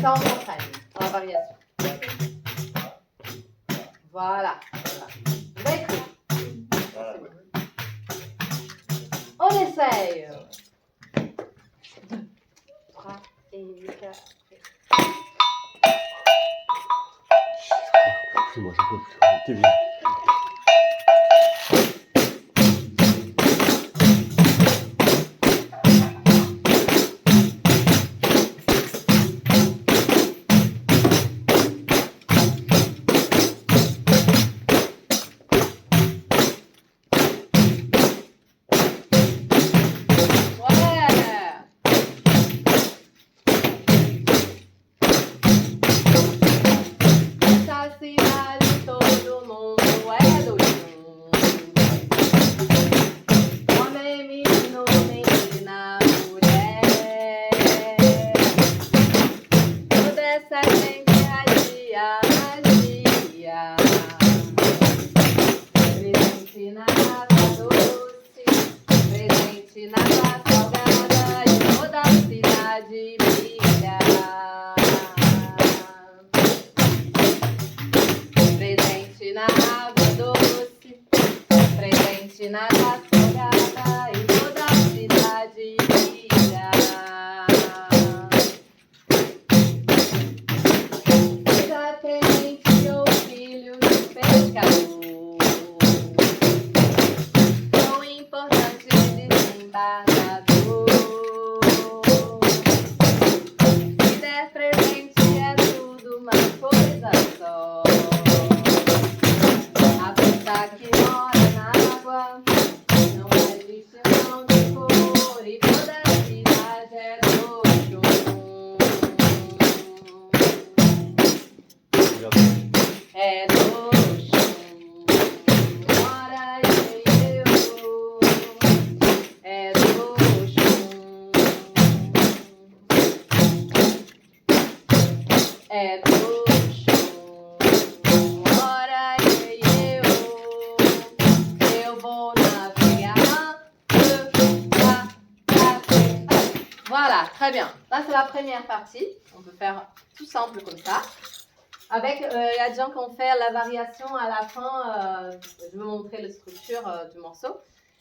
ça, on s'entraîne dans la variation. Voilà. Vous avez cru. On essaye. 2, 3 et 4. Moi, je peux plus. T'es bien. Voilà, très bien. Là, c'est la première partie. On peut faire tout simple comme ça. Avec, il y a des gens qui ont fait la variation à la fin. Je vais montrer la structure du morceau.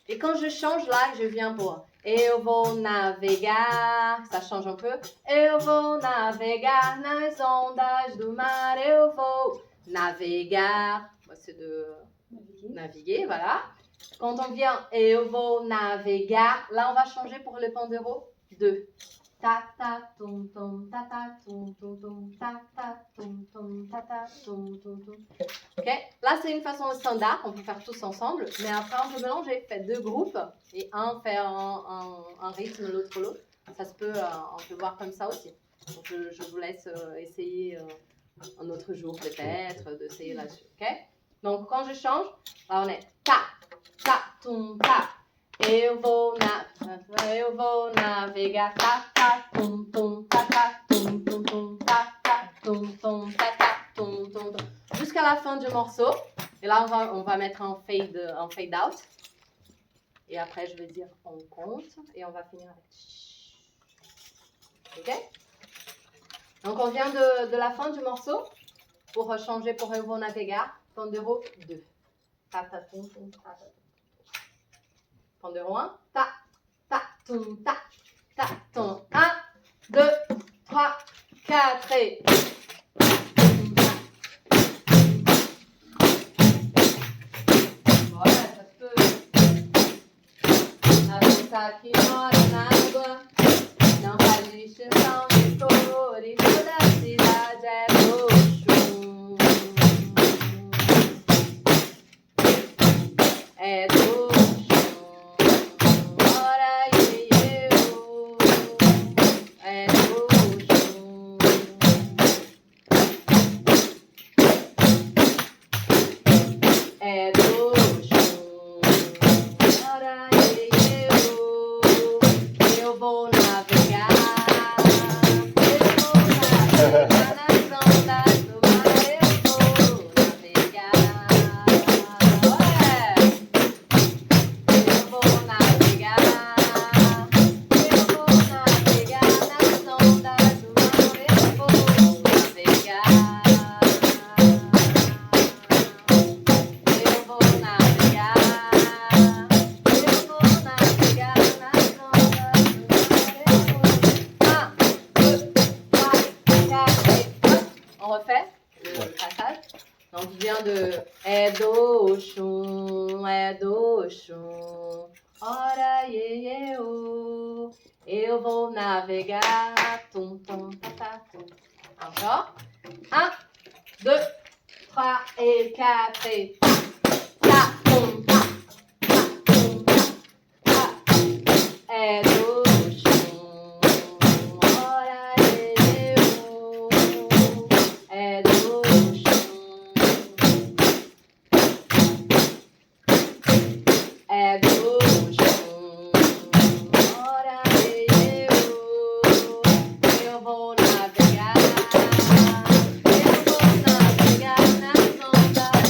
Et quand je change là, je viens pour eu vou navegar, ça change un peu. Eu vou navegar nas ondas do mar, eu vou navegar. C'est de naviguer, voilà. Quand on vient eu vou navegar, là on va changer pour le pandero 2. Ta ta tum tum ta ta tum tum tum ta ta tum tum ta ta tum tum tum. Ok, là c'est une façon standard qu'on peut faire tous ensemble, mais après on peut mélanger, faites 2 groupes et un fait un rythme, l'autre. Ça se peut, on peut voir comme ça aussi. Donc je vous laisse essayer un autre jour peut-être d'essayer là-dessus. Ok, donc quand je change, là on est ta ta tum ta. Eu vou navegar, ta ta tum tum ta ta tum tum tum ta ta tum tum ta ta tum tum tum jusqu'à la fin du morceau. Et là on va mettre un fade out. Et après je vais dire on compte et on va finir avec. Ok? Donc on vient de la fin du morceau pour changer pour Eu vou navegar, pandero 2. Ta ta tum tum ta ta. Pandero 1, ta, ta, tum, ta, tum. 1, 2, 3, 4 et... Voilà, ça se peut. A força que mora na água não resiste tão de cor e toda a cidade é roxo. É roxo. Eu vou navegar, eu refait le passage. Donc, je viens de é, do, chum, ora, iê, ô. Eu vou navegar, tum, tum, ta, tum. Encore. 1, 2, 3 et 4 et ta, tum, ta, tum, ta, é, do, chum, ora, iê, ô. É, do, chum, é, do, chum, ora, iê, ô. Eu vou navegar nas ondas do mar, eu vou navegar. Eu vou navegar nas ondas do mar,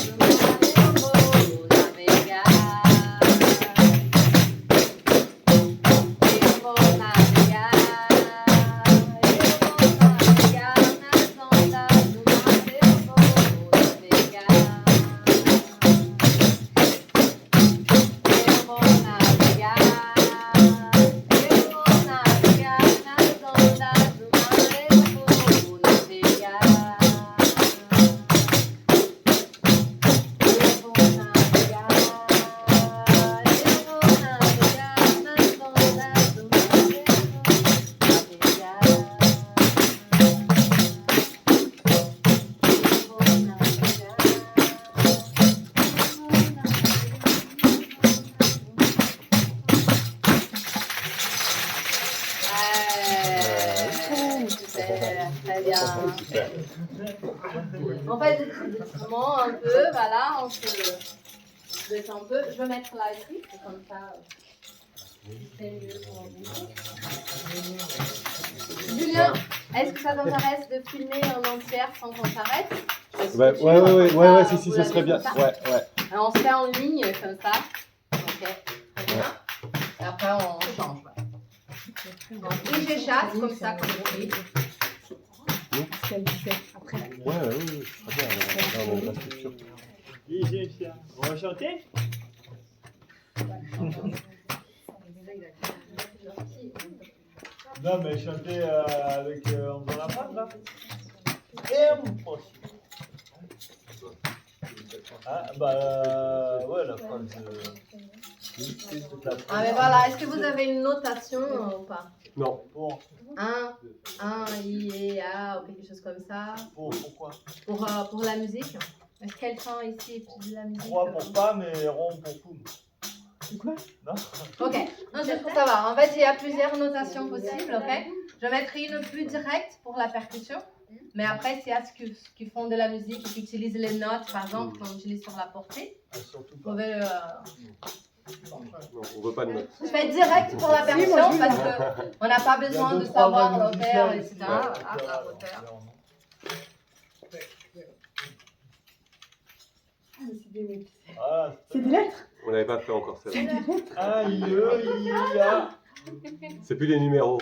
eu vou navegar. Eu vou navegar nas ondas do mar, eu vou navegar. Eu vou navegar nas ondas do mar, eu vou navegar. Super, très bien. Super. On fait doucement un peu, voilà, on se détend un peu. Je vais mettre là ici, c'est comme ça. C'est mieux pour vous. Julien, est-ce que ça t'intéresse de filmer en entière sans qu'on s'arrête? Ouais, si, ça serait bien. Ouais. Alors, on se fait en ligne comme ça. Ok, très bien. Et après, on change. Donc, et j'échappe comme ça, comme oui. Ouais, très bien. On a la structure. On va chanter? Non, mais chanter avec en faisant la phrase là. Impossible. Ah, ouais, la phrase. Ah, mais voilà, est-ce que vous avez une notation ou pas? Non. Bon, 1, I, E, A, ou quelque chose comme ça. pourquoi? Pour la musique. Est-ce quel temps ici étudie la musique? 3 pour femme et rond pour poum. Quoi? Non? Ok, non, juste pour savoir. En fait, il y a plusieurs notations possibles, ok? Je mettrai une plus directe pour la percussion. Mais après, s'il y a ceux qui font de la musique et qui utilisent les notes, par exemple, qu'on utilise sur la portée, Ah, surtout vous pas. pouvez... Non, on veut pas de notes. Je fais direct pour la percussion parce qu'on n'a pas besoin de savoir l'auteur, etc. Voilà, l'auteur. Ah, C'est des lettres. On l'avait pas fait encore celle-là. C'est plus les numéros.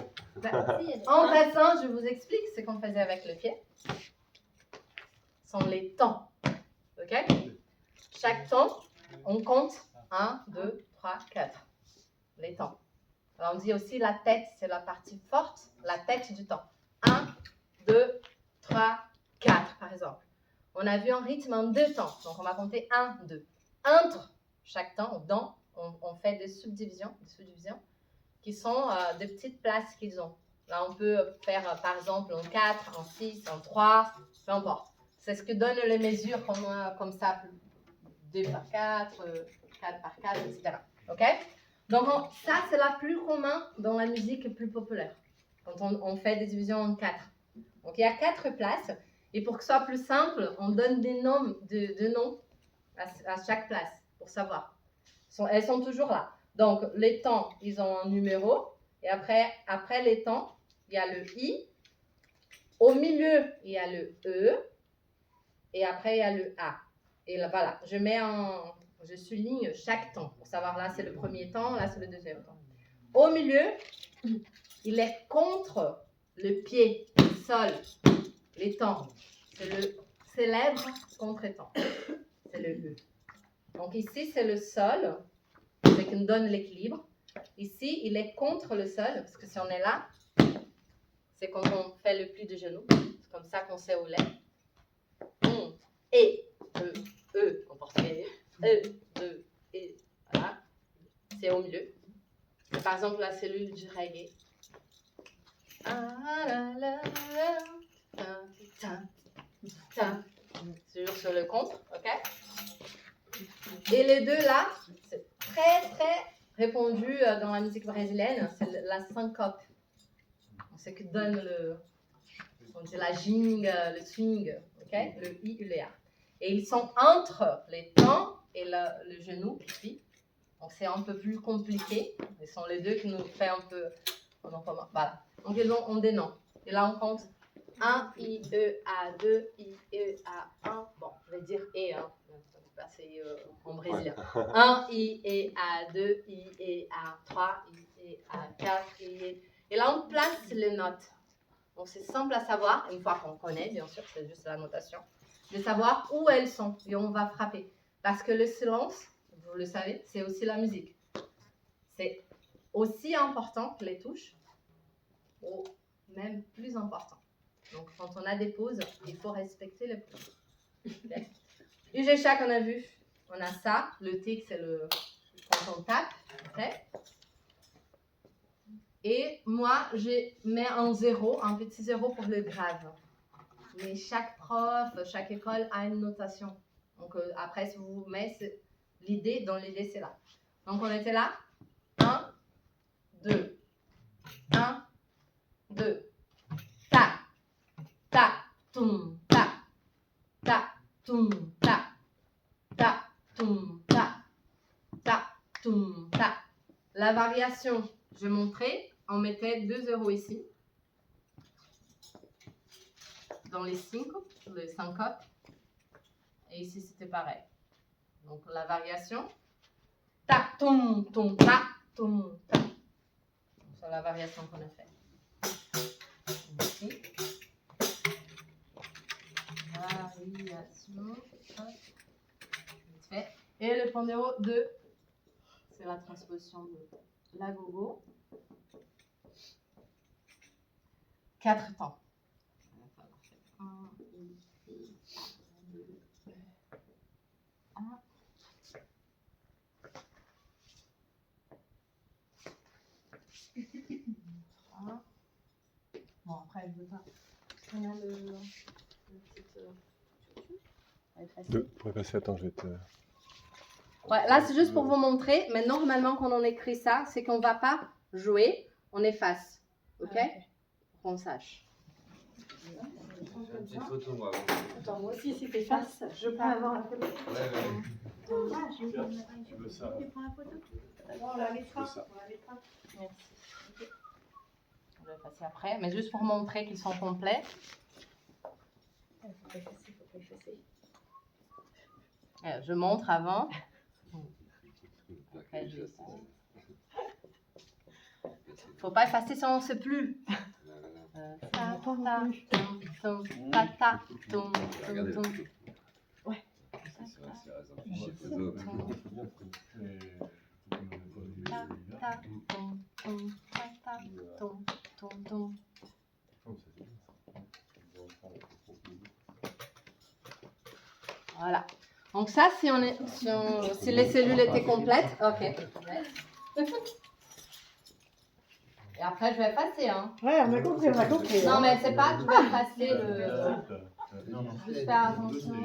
En passant, je vous explique ce qu'on faisait avec le pied. Ce sont les temps. Ok? Chaque temps, on compte 1, 2, 3, 4. Les temps. Alors on dit aussi la tête, c'est la partie forte, la tête du temps. 1, 2, 3, 4 par exemple. On a vu un rythme en 2 temps, donc on va compter 1, 2. Entre chaque temps, on fait des subdivisions qui sont des petites places qu'ils ont. Là, on peut faire par exemple en 4, en 6, en 3, peu importe. C'est ce que donnent les mesures comme ça, 2 par 4, 4 par 4, etc. Ok? Donc, ça, c'est la plus commune dans la musique plus populaire, quand on fait des divisions en 4. Donc, il y a 4 places. Et pour que ce soit plus simple, on donne des noms, de noms à chaque place, pour savoir. Elles sont toujours là. Donc, les temps, ils ont un numéro. Et après les temps, il y a le I. Au milieu, il y a le E. Et après, il y a le A. Et là, voilà, je souligne chaque temps. Pour savoir, là, c'est le premier temps, là, c'est le deuxième temps. Au milieu, il est contre le pied, le sol, les temps. C'est le célèbre contre-temps. C'est le E. Donc ici, c'est le sol, c'est qui nous donne l'équilibre. Ici, il est contre le sol, parce que si on est là, c'est quand on fait le pli de genou. C'est comme ça qu'on sait où il est. Et, en portugais. Et. Voilà. C'est au milieu. Par exemple, la cellule du reggae. Toujours sur le contre, ok? Et les deux là, c'est très très répandu dans la musique brésilienne, c'est la syncope. C'est ce que donne on dit la jing, le swing, ok? Le I et le A. Et ils sont entre les temps et le genou ici. Donc c'est un peu plus compliqué. Ce sont les deux qui nous fait un peu. Voilà. Donc on dénomme. Et là on compte 1, I, E, A, 2, I, E, A, 1. Bon, je vais dire E, hein. C'est en brésilien. 1, I, E, A, 2, I, E, A, 3, I, E, A, 4, I, E. Et là on place les notes. Donc c'est simple à savoir, une fois qu'on connaît, bien sûr, c'est juste la notation, de savoir où elles sont et on va frapper. Parce que le silence, vous le savez, c'est aussi la musique. C'est aussi important que les touches, ou même plus important. Donc quand on a des pauses, il faut respecter les pauses. Okay. UG qu'on a vu, on a ça, le tic c'est le quand on tape, okay. Et moi, je mets un petit zéro pour le grave. Mais chaque prof, chaque école a une notation. Donc après, si vous mettez l'idée, c'est là. Donc on était là. 1, 2. 1, 2. Ta. Ta. Toum. Ta. Ta. Toum. Ta. Ta. Toum. Ta. Ta. Toum. Ta. La variation, je montrais. On mettait 2 zéros ici, dans les syncopes, et ici c'était pareil. Donc la variation, ta, tom, tom, ta, tom, ta. C'est la variation qu'on a fait. Ici. Variation, vite fait. Et le pondéro 2, c'est la transposition de la gogo. 4 temps. 1, 2, 1. Bon, après, je veux pas. On a le petit. Pour passer, attends, je vais te. Ouais, là, c'est juste pour vous montrer. Mais normalement, quand on écrit ça, c'est qu'on ne va pas jouer, on efface. Ok? Pour qu'on sache. J'ai une petite photo, moi. Attends, moi aussi, si tu effaces, je peux avoir la photo. Ouais. Tu veux ça? Tu prends la photo? On la mettra. Merci. Okay. On va passer après, mais juste pour montrer qu'ils sont complets. Il faut effacer. Je montre avant. Après, je... Faut pas effacer si on ne sait plus. Ouais. Voilà. Donc ça, si les cellules étaient complètes, ok. Et après, je vais effacer, hein. Ouais, on a compris. Non, mais c'est pas, tu vas effacer le... Juste faire attention.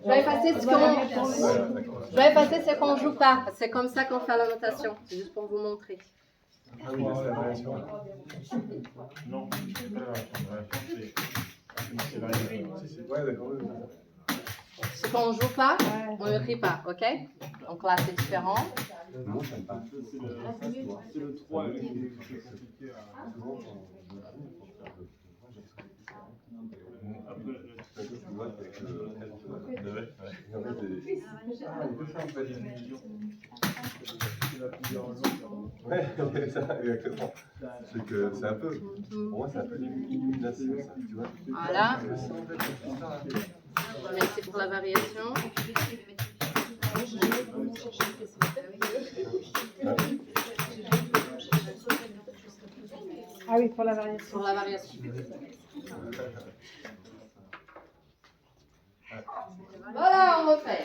Je vais effacer ce qu'on joue pas. C'est comme ça qu'on fait la notation. C'est juste pour vous montrer. Ah oui, c'est la variation. Non, c'est pas la variation. Ouais, d'accord. Ce qu'on joue pas, on ne écrit pas, ok? Donc là, c'est différent. Non, je n'aime pas. C'est le 3. Ouais, c'est ça, exactement. C'est que c'est un peu, pour moi, c'est un peu l'illumination, ça, tu vois. Voilà. Merci pour la variation. Ah oui, pour la variation. Pour la variation. Voilà, on refait.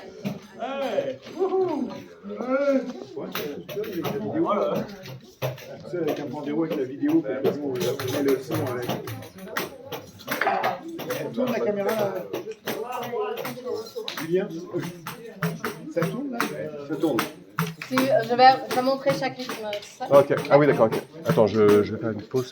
C'est avec un pandéro avec la vidéo, on met le son avec. Tourne la caméra là. Julien, ça tourne là? Ça tourne. Si, je vais montrer chaque rythme. Ok, ah oui, d'accord, ok. Attends, je vais faire une pause.